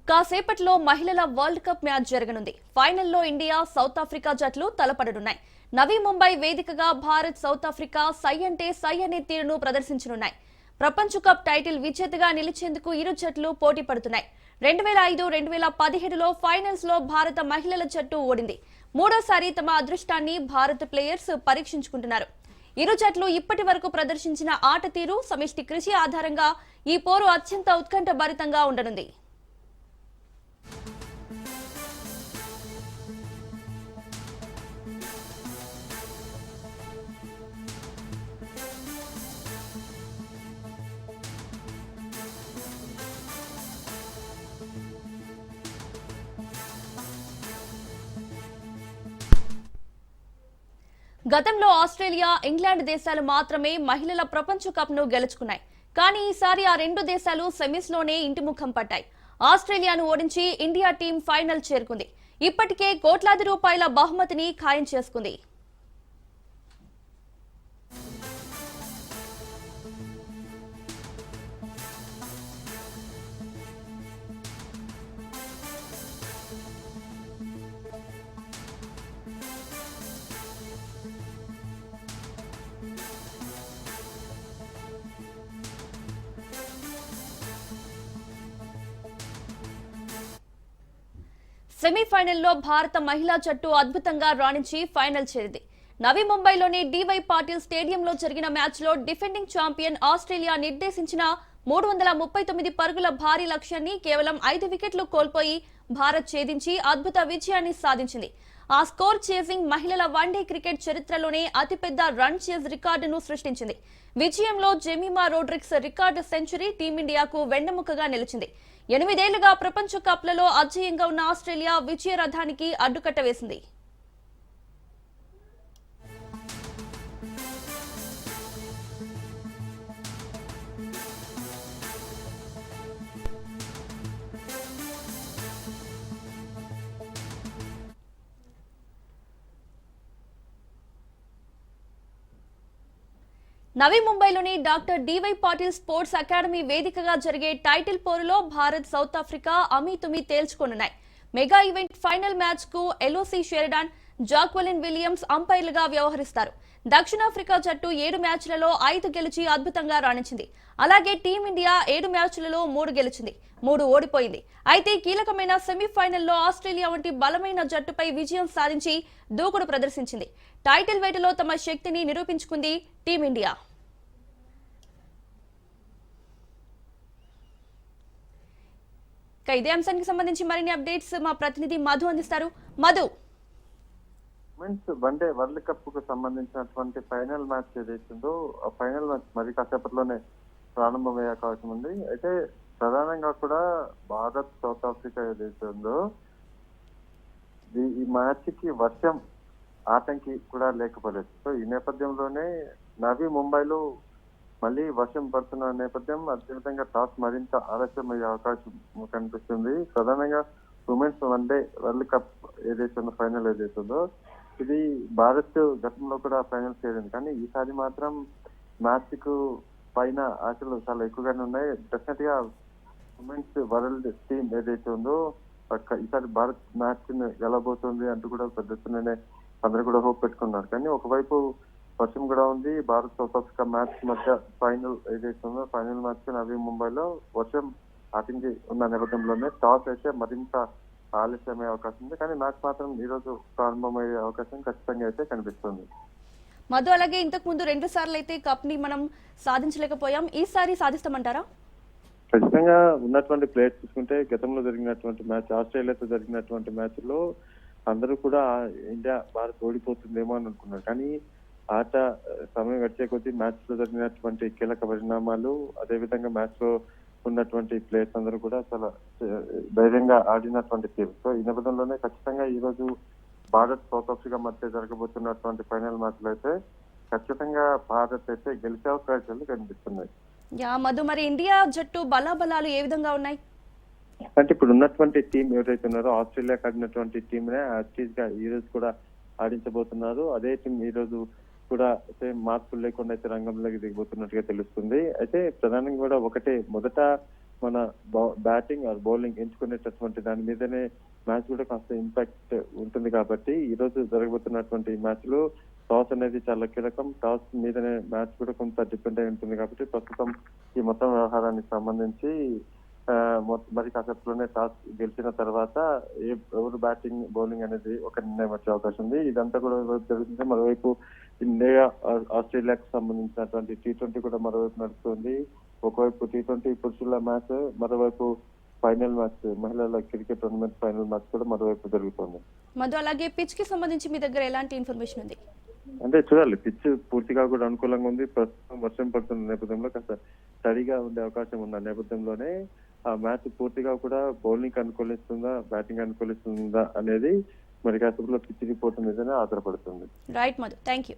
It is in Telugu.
కాసేపట్లో మహిళల వరల్డ్ కప్ మ్యాచ్ జరగనుంది. ఫైనల్లో ఇండియా, సౌత్ ఆఫ్రికా జట్లు తలపడనున్నాయి. నవీ ముంబై వేదికగా భారత్, సౌత్ ఆఫ్రికా సై అంటే సై అనే తీరును ప్రదర్శించనున్నాయి. ప్రపంచ కప్ టైటిల్ విజేతగా నిలిచేందుకు ఇరు జట్లు పోటీ పడుతున్నాయి. 2005, 2017లో ఫైనల్స్ లో భారత మహిళల జట్టు ఓడింది. మూడోసారి తమ అదృష్టాన్ని భారత ప్లేయర్స్ పరీక్షించుకుంటున్నారు. ఇరు జట్లు ఇప్పటి వరకు ప్రదర్శించిన ఆట తీరు, సమిష్టి కృషి ఆధారంగా ఈ పోరు అత్యంత ఉత్కంఠభరితంగా ఉండనుంది. గతంలో ఆస్ట్రేలియా, ఇంగ్లాండ్ దేశాలు మాత్రమే మహిళల ప్రపంచ కప్ ను గెలుచుకున్నాయి. కానీ ఈసారి ఆ రెండు దేశాలు సెమీస్ లోనే ఇంటిముఖం పట్టాయి. ఆస్ట్రేలియాను ఓడించి ఇండియా టీం ఫైనల్ చేరుకుంది. ఇప్పటికే కోట్లాది రూపాయల బహుమతిని ఖాయం చేసుకుంది. సెమీఫైనల్లో భారత మహిళా జట్టు అద్భుతంగా రాణించి ఫైనల్ చేరింది. నవీ ముంబైలోని డివై పాటిల్ స్టేడియంలో జరిగిన మ్యాచ్ లో డిఫెండింగ్ ఛాంపియన్ ఆస్ట్రేలియా నిర్దేశించిన 339 పరుగుల భారీ లక్ష్యాన్ని కేవలం 5 వికెట్లు కోల్పోయి భారత్ ఛేదించి అద్భుత విజయాన్ని సాధించింది. ఆ స్కోర్ చేసింగ్ మహిళల వన్డే క్రికెట్ చరిత్రలోనే అతిపెద్ద రన్ చేజ్ రికార్డును సృష్టించింది. విజయంలో జెమిమా రోడ్రిక్స్ రికార్డు సెంచరీ టీమిండియాకు వెన్నెముకగా నిలిచింది. 8 ఏళ్లుగా ప్రపంచ కప్లలో అజేయంగా ఉన్న ఆస్ట్రేలియా విజయ రథానికి అడ్డుకట్ట వేసింది. నవీ ముంబైలోని doctor DY Patil sports academy వేదికగా జరిగే టైటిల్ పోరులో భారత్, సౌత్ ఆఫ్రికా అమీతుమీ తేల్చుకోనున్నాయి. మెగా ఈవెంట్ ఫైనల్ మ్యాచ్ కు ఎలోసీ షెరిడాన్, జాక్వెలిన్ విలియమ్స్ అంపైర్లుగా వ్యవహరిస్తారు. దక్షిణాఫ్రికా జట్టు 7 మ్యాచ్లలో 5 గెలిచి అద్భుతంగా రాణించింది. అలాగే టీమిండియా 7 మ్యాచ్లలో 3 గెలిచింది, 3 ఓడిపోయింది. అయితే కీలకమైన సెమీఫైనల్లో ఆస్ట్రేలియా వంటి బలమైన జట్టుపై విజయం సాధించి దూకుడు ప్రదర్శించింది. టైటిల్ వేటలో తమ శక్తిని నిరూపించుకుంది టీమిండియా. ఇదే అంశానికి సంబంధించి మరిన్ని అప్డేట్స్ మా ప్రతినిధి మధు అందిస్తారు. మధు, వన్డే వరల్డ్ కప్ కు సంబంధించినటువంటి ఫైనల్ మ్యాచ్ ఏదైతుందో ఆ ఫైనల్ మ్యాచ్ మరి కాసేపట్లోనే ప్రారంభమయ్యే అవకాశం ఉంది. అయితే ప్రధానంగా కూడా భారత్, సౌత్ ఆఫ్రికా ఏదైతుందో ఈ మ్యాచ్ కి వర్షం ఆటంకి కూడా లేకపోలేదు. సో ఈ నేపథ్యంలోనే నవీ ముంబైలో మళ్ళీ వర్షం పడుతున్న నేపథ్యం, అదేవిధంగా టాస్ మరింత ఆలస్యం అయ్యే అవకాశం కనిపిస్తుంది. ప్రధానంగా ఉమెన్స్ వన్డే వరల్డ్ కప్ ఏదైతుందో ఫైనల్ ఏదైతుందో ఇది భారత్ గతంలో కూడా ఫైనల్ చేరింది. కానీ ఈసారి మాత్రం మ్యాచ్ కు పైన ఆశలు చాలా ఎక్కువగానే ఉన్నాయి. డెఫినెట్ గా ఉమెన్స్ వరల్డ్ టీమ్ ఏదైతే ఉందో ఈసారి భారత్ మ్యాచ్ గెలబోతుంది అంటూ కూడా పెద్ద ఎత్తుననే అందరూ కూడా హోప్ పెట్టుకున్నారు. కానీ ఒకవైపు వర్షం కూడా ఉంది. భారత్, సౌత్ ఆఫ్రికా మ్యాచ్ మధ్య ఫైనల్ ఏదైతే ఉందో ఫైనల్ మ్యాచ్ నవీ ముంబైలో వర్షం ఆటించి ఉన్న నేపథ్యంలోనే టాస్ అయితే మరింత ఆలస్యమయ్యే అవకాశం ఉంది. కానీ మ్యాచ్ మాత్రం ఈ రోజు ప్రారంభమయ్యే అవకాశం ఖచ్చితంగా అయితే కనిపిస్తుంది. మధు, అలాగే ఇంతకు ముందు 2 సార్లు అయితే కప్ ని మనం సాధించలేకపోయాం. ఈసారి సాధిస్తామంటారా? ఖచ్చితంగా ఉన్నటువంటి ప్లేయర్స్ చూసుకుంటే గతంలో జరిగినటువంటి మ్యాచ్, ఆస్ట్రేలియాతో జరిగినటువంటి మ్యాచ్ లో అందరూ కూడా ఇండియా, భారత్ ఓడిపోతుందేమో అని అనుకున్నారు. కానీ ఆట సమయం గడిచే కొద్దీ మ్యాచ్ లో జరిగినటువంటి కీలక పరిణామాలు, అదేవిధంగా మ్యాచ్ లో ఉన్నటువంటి ప్లేయర్స్ అందరూ కూడా చాలా ధైర్యంగా ఆడినటువంటి తీరు. సో ఈ నేపథ్యంలోనే ఖచ్చితంగా ఈ రోజు భారత్, సౌత్ ఆఫ్రికా మధ్య జరగబోతున్నటువంటి ఫైనల్ మ్యాచ్ లో అయితే ఖచ్చితంగా భారత్ అయితే గెలిచే అవకాశాలు కనిపిస్తున్నాయి. మధు, మరి ఇండియా జట్టు బలాబలాలు ఏ విధంగా ఉన్నాయి? అంటే ఇప్పుడు ఉన్నటువంటి టీం ఎవరైతే ఉన్నారో ఆస్ట్రేలియా ఆడినటువంటి టీంనే యాక్టివ్ గా ఈ రోజు కూడా ఆడించబోతున్నారు. అదే టీం ఈ రోజు కూడా మార్పులు లేకుండా అయితే రంగంలోకి దిగబోతున్నట్టుగా తెలుస్తుంది. అయితే ప్రధానంగా కూడా ఒకటే, మొదట మన బ్యాటింగ్ ఆర్ బౌలింగ్ ఎంచుకునేటటువంటి దాని మీదనే మ్యాచ్ కూడా కాస్త ఇంపాక్ట్ ఉంటుంది కాబట్టి ఈ రోజు జరగబోతున్నటువంటి మ్యాచ్ లో టాస్ అనేది చాలా కీలకం. టాస్ మీదనే మ్యాచ్ కూడా కొంత డిపెండ్ అయి ఉంటుంది కాబట్టి ప్రస్తుతం ఈ మొత్తం వ్యవహారానికి సంబంధించి మరి కాసేపులోనే టాస్ గెలిచిన తర్వాత ఎవరు బ్యాటింగ్ బౌలింగ్ అనేది ఒక నిర్ణయం వచ్చే అవకాశం ఉంది. ఇదంతా కూడా జరుగుతుంది. మరోవైపు ఇండియా ఆస్ట్రేలియాకు సంబంధించినటువంటి T20 కూడా మరోవైపు నడుస్తుంది. ఒకవైపు T20 పురుషుల మ్యాచ్, మరోవైపు ఫైనల్ మ్యాచ్, మహిళల క్రికెట్ టోర్నమెంట్ ఫైనల్ మ్యాచ్ కూడా మరోవైపు జరుగుతుంది. మధు, అలాగే పిచ్ కి సంబంధించి మీ దగ్గర ఎలాంటి ఇన్ఫర్మేషన్ ఉంది? అంటే చూడాలి, పిచ్ పూర్తిగా కూడా అనుకూలంగా ఉంది. ప్రస్తుతం వర్షం పడుతున్న నేపథ్యంలో కాస్త స్టడీగా ఉండే అవకాశం ఉన్న నేపథ్యంలోనే ఆ మ్యాచ్ పూర్తిగా కూడా బౌలింగ్ అనుకూలిస్తుందా, బ్యాటింగ్ అనుకూలిస్తుందా అనేది మరి కాసేపులో పిచ్ రిపోర్ట్ మీదనే ఆధారపడుతుంది. Right Madhu, thank you.